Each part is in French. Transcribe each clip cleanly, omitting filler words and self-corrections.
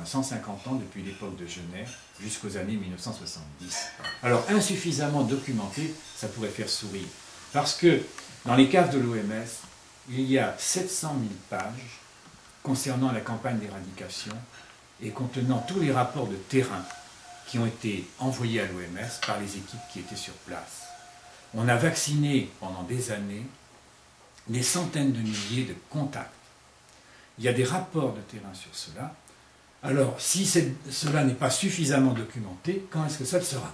moins 150 ans depuis l'époque de Genève jusqu'aux années 1970. Alors, insuffisamment documenté, ça pourrait faire sourire. Parce que dans les caves de l'OMS, il y a 700 000 pages concernant la campagne d'éradication et contenant tous les rapports de terrain qui ont été envoyés à l'OMS par les équipes qui étaient sur place. On a vacciné pendant des années des centaines de milliers de contacts. Il y a des rapports de terrain sur cela. Alors, si cela n'est pas suffisamment documenté, quand est-ce que ça le sera?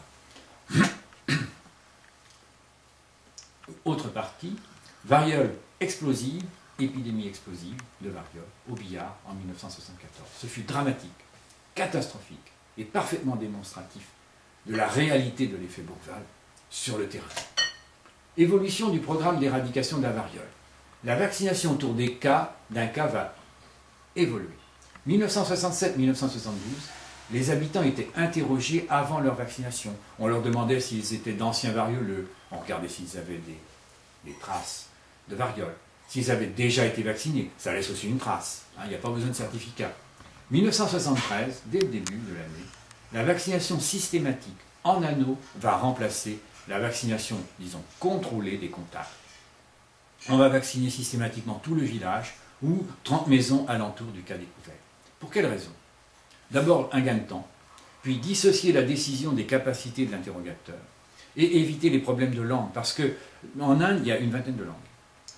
Autre partie, variole explosive, épidémie explosive de variole au Billard en 1974. Ce fut dramatique, catastrophique et parfaitement démonstratif de la réalité de l'effet Bourgval sur le terrain. Évolution du programme d'éradication de la variole. La vaccination autour d'un cas va évoluer. 1967-1972, les habitants étaient interrogés avant leur vaccination. On leur demandait s'ils étaient d'anciens varioleux, on regardait s'ils avaient des traces de variole. S'ils avaient déjà été vaccinés, ça laisse aussi une trace, il n'y a pas besoin de certificat. 1973, dès le début de l'année, la vaccination systématique en anneau va remplacer la vaccination, disons, contrôlée des contacts. On va vacciner systématiquement tout le village ou 30 maisons alentour du cas découvert. Pour quelle raison? D'abord, un gain de temps, puis dissocier la décision des capacités de l'interrogateur et éviter les problèmes de langue, parce qu'en Inde, il y a une vingtaine de langues.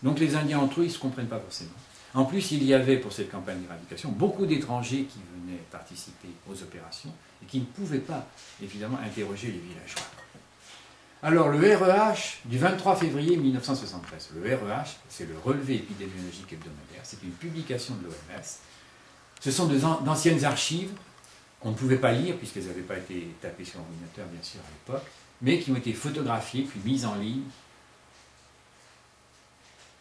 Donc les Indiens entre eux, ils ne se comprennent pas forcément. En plus, il y avait pour cette campagne d'éradication beaucoup d'étrangers qui venaient participer aux opérations et qui ne pouvaient pas, évidemment, interroger les villageois. Alors le REH du 23 février 1973, le REH, c'est le relevé épidémiologique hebdomadaire, c'est une publication de l'OMS. Ce sont d'anciennes archives qu'on ne pouvait pas lire puisqu'elles n'avaient pas été tapées sur l'ordinateur, bien sûr, à l'époque, mais qui ont été photographiées puis mises en ligne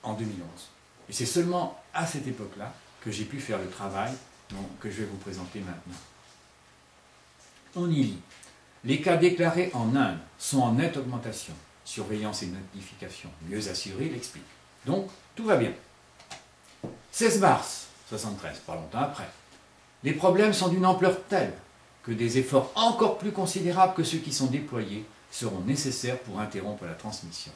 en 2011. Et c'est seulement à cette époque-là que j'ai pu faire le travail que je vais vous présenter maintenant. On y lit. Les cas déclarés en Inde sont en nette augmentation. Surveillance et notification mieux assurées l'expliquent. Donc, tout va bien. 16 mars 1973, pas longtemps après. Les problèmes sont d'une ampleur telle que des efforts encore plus considérables que ceux qui sont déployés seront nécessaires pour interrompre la transmission.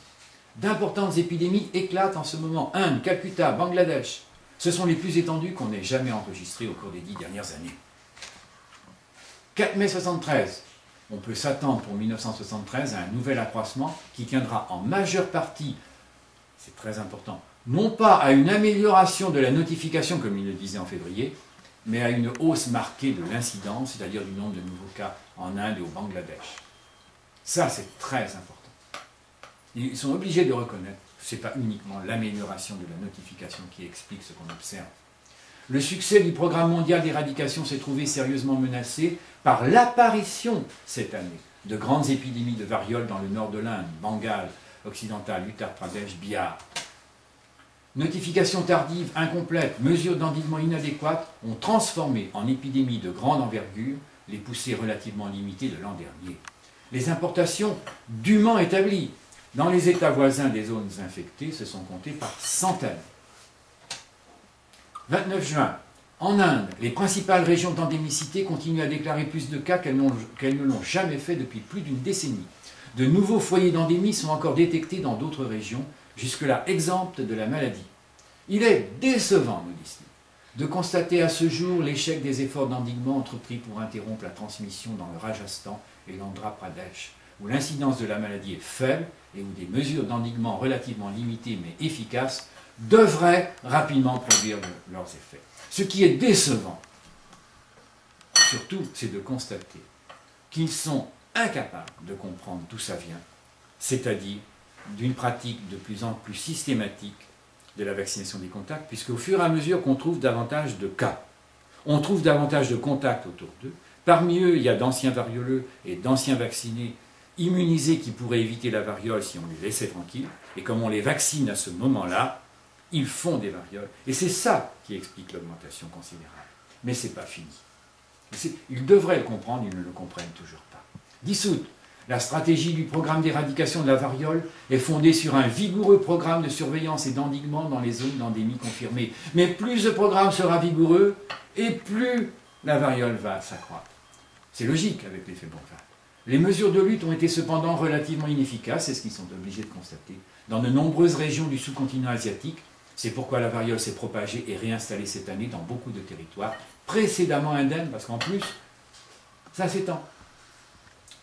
D'importantes épidémies éclatent en ce moment. Inde, Calcutta, Bangladesh. Ce sont les plus étendues qu'on ait jamais enregistrées au cours des 10 dernières années. 4 mai 1973. On peut s'attendre pour 1973 à un nouvel accroissement qui tiendra en majeure partie, c'est très important, non pas à une amélioration de la notification, comme il le disait en février, mais à une hausse marquée de l'incidence, c'est-à-dire du nombre de nouveaux cas en Inde et au Bangladesh. Ça, c'est très important. Ils sont obligés de reconnaître que ce n'est pas uniquement l'amélioration de la notification qui explique ce qu'on observe. Le succès du programme mondial d'éradication s'est trouvé sérieusement menacé par l'apparition, cette année, de grandes épidémies de variole dans le nord de l'Inde, Bengale occidentale, Uttar Pradesh, Bihar. Notification tardive, incomplète, mesures d'endiguement inadéquates ont transformé en épidémies de grande envergure les poussées relativement limitées de l'an dernier. Les importations dûment établies dans les États voisins des zones infectées se sont comptées par centaines. 29 juin, en Inde, les principales régions d'endémicité continuent à déclarer plus de cas qu'elles ne l'ont jamais fait depuis plus d'une décennie. De nouveaux foyers d'endémie sont encore détectés dans d'autres régions, jusque-là exemptes de la maladie. Il est décevant, nous disent-ils, de constater à ce jour l'échec des efforts d'endiguement entrepris pour interrompre la transmission dans le Rajasthan et l'Andhra Pradesh, où l'incidence de la maladie est faible et où des mesures d'endiguement relativement limitées mais efficaces devraient rapidement produire leurs effets. Ce qui est décevant, surtout, c'est de constater qu'ils sont incapables de comprendre d'où ça vient, c'est-à-dire d'une pratique de plus en plus systématique de la vaccination des contacts, puisque au fur et à mesure qu'on trouve davantage de cas, on trouve davantage de contacts autour d'eux. Parmi eux, il y a d'anciens varioleux et d'anciens vaccinés immunisés qui pourraient éviter la variole si on les laissait tranquilles, et comme on les vaccine à ce moment-là, ils font des varioles. Et c'est ça qui explique l'augmentation considérable. Mais ce n'est pas fini. Ils devraient le comprendre, ils ne le comprennent toujours pas. 10 août, la stratégie du programme d'éradication de la variole est fondée sur un vigoureux programme de surveillance et d'endiguement dans les zones d'endémie confirmées. Mais plus ce programme sera vigoureux, et plus la variole va s'accroître. C'est logique avec l'effet Bourgval. Les mesures de lutte ont été cependant relativement inefficaces, c'est ce qu'ils sont obligés de constater, dans de nombreuses régions du sous-continent asiatique. C'est pourquoi la variole s'est propagée et réinstallée cette année dans beaucoup de territoires précédemment indemnes, parce qu'en plus, ça s'étend.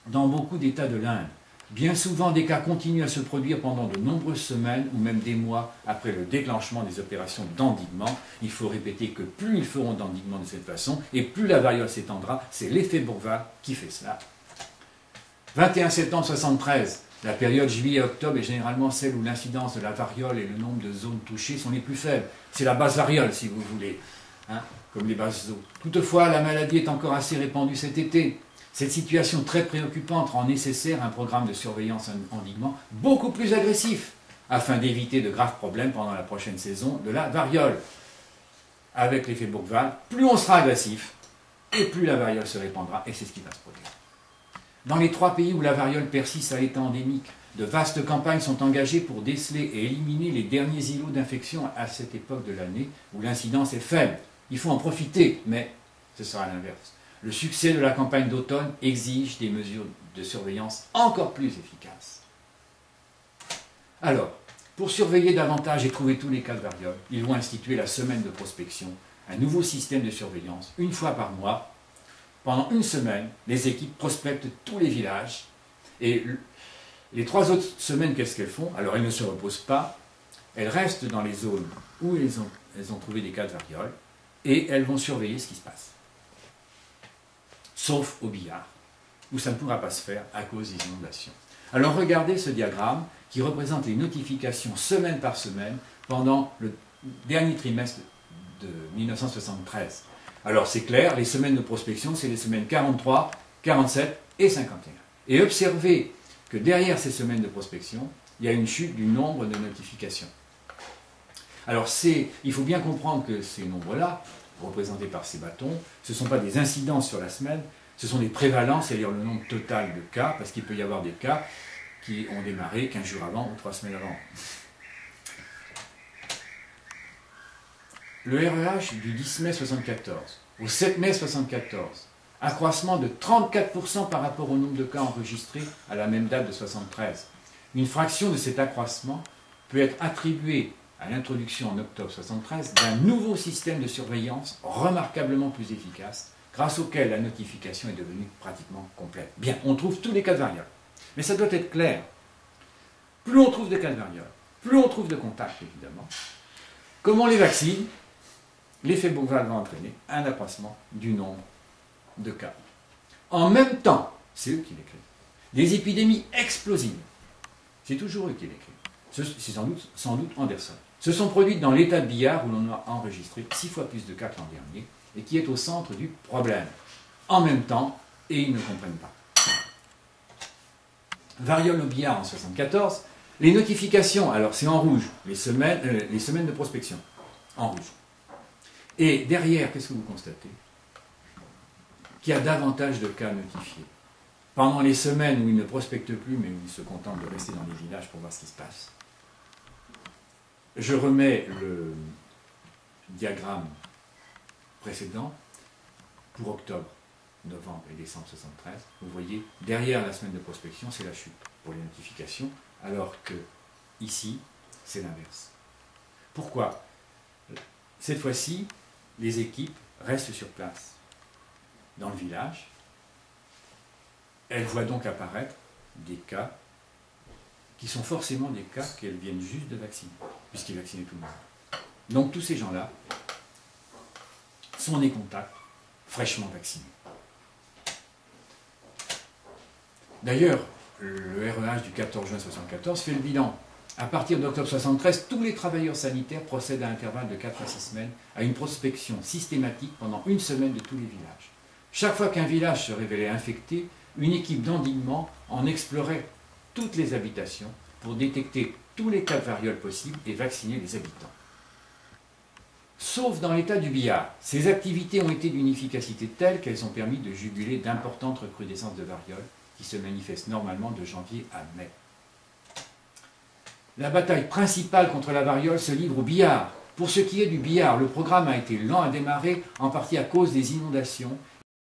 Dans beaucoup d'États de l'Inde, bien souvent des cas continuent à se produire pendant de nombreuses semaines ou même des mois après le déclenchement des opérations d'endiguement. Il faut répéter que plus ils feront d'endiguement de cette façon et plus la variole s'étendra. C'est l'effet Bourgval qui fait cela. 21 septembre 1973, la période juillet-octobre est généralement celle où l'incidence de la variole et le nombre de zones touchées sont les plus faibles. C'est la basse variole, si vous voulez, hein, comme les basses eaux. Toutefois, la maladie est encore assez répandue cet été. Cette situation très préoccupante rend nécessaire un programme de surveillance endiguement beaucoup plus agressif, afin d'éviter de graves problèmes pendant la prochaine saison de la variole. Avec l'effet Bourgval, plus on sera agressif, et plus la variole se répandra, et c'est ce qui va se produire. Dans les 3 pays où la variole persiste à l'état endémique, de vastes campagnes sont engagées pour déceler et éliminer les derniers îlots d'infection à cette époque de l'année où l'incidence est faible. Il faut en profiter, mais ce sera l'inverse. Le succès de la campagne d'automne exige des mesures de surveillance encore plus efficaces. Alors, pour surveiller davantage et trouver tous les cas de variole, ils vont instituer la semaine de prospection, un nouveau système de surveillance, une fois par mois. Pendant une semaine, les équipes prospectent tous les villages. Et les 3 autres semaines, qu'est-ce qu'elles font? Alors, elles ne se reposent pas. Elles restent dans les zones où elles ont trouvé des cas de variole. Et elles vont surveiller ce qui se passe. Sauf au billard, où ça ne pourra pas se faire à cause des inondations. Alors, regardez ce diagramme qui représente les notifications semaine par semaine pendant le dernier trimestre de 1973. Alors c'est clair, les semaines de prospection, c'est les semaines 43, 47 et 51. Et observez que derrière ces semaines de prospection, il y a une chute du nombre de notifications. Alors il faut bien comprendre que ces nombres-là, représentés par ces bâtons, ce ne sont pas des incidences sur la semaine, ce sont des prévalences, c'est-à-dire le nombre total de cas, parce qu'il peut y avoir des cas qui ont démarré 15 jours avant ou 3 semaines avant. Le REH du 10 mai 1974 au 7 mai 1974, accroissement de 34% par rapport au nombre de cas enregistrés à la même date de 1973. Une fraction de cet accroissement peut être attribuée à l'introduction en octobre 1973 d'un nouveau système de surveillance remarquablement plus efficace, grâce auquel la notification est devenue pratiquement complète. Bien, on trouve tous les cas de variole. Mais ça doit être clair. Plus on trouve de cas de variole, plus on trouve de contacts, évidemment. Comme on les vaccine, l'effet Bourgval va entraîner un accroissement du nombre de cas. En même temps, c'est eux qui l'écrivent, des épidémies explosives. C'est toujours eux qui l'écrivent. C'est sans doute Anderson. Se sont produites dans l'état de Billard où l'on a enregistré 6 fois plus de cas que l'an dernier et qui est au centre du problème. En même temps, et ils ne comprennent pas. Variole au Billard en 1974, les notifications, alors c'est en rouge, les semaines de prospection, en rouge. Et derrière, qu'est-ce que vous constatez? Qu'il y a davantage de cas notifiés. Pendant les semaines où ils ne prospectent plus, mais où ils se contentent de rester dans les villages pour voir ce qui se passe. Je remets le diagramme précédent pour octobre, novembre et décembre 1973. Vous voyez, derrière la semaine de prospection, c'est la chute pour les notifications, alors que ici, c'est l'inverse. Pourquoi? Cette fois-ci, les équipes restent sur place, dans le village. Elles voient donc apparaître des cas qui sont forcément des cas qu'elles viennent juste de vacciner, puisqu'ils vaccinaient tout le monde. Donc tous ces gens-là sont des contacts fraîchement vaccinés. D'ailleurs, le REH du 14 juin 1974 fait le bilan. À partir d'octobre 1973, tous les travailleurs sanitaires procèdent à intervalles de 4 à 6 semaines à une prospection systématique pendant une semaine de tous les villages. Chaque fois qu'un village se révélait infecté, une équipe d'endiguement en explorait toutes les habitations pour détecter tous les cas de variole possibles et vacciner les habitants. Sauf dans l'état du Billard, ces activités ont été d'une efficacité telle qu'elles ont permis de juguler d'importantes recrudescences de variole qui se manifestent normalement de janvier à mai. La bataille principale contre la variole se livre au Billard, Pour ce qui est du billard, le programme a été lent à démarrer, en partie à cause des inondations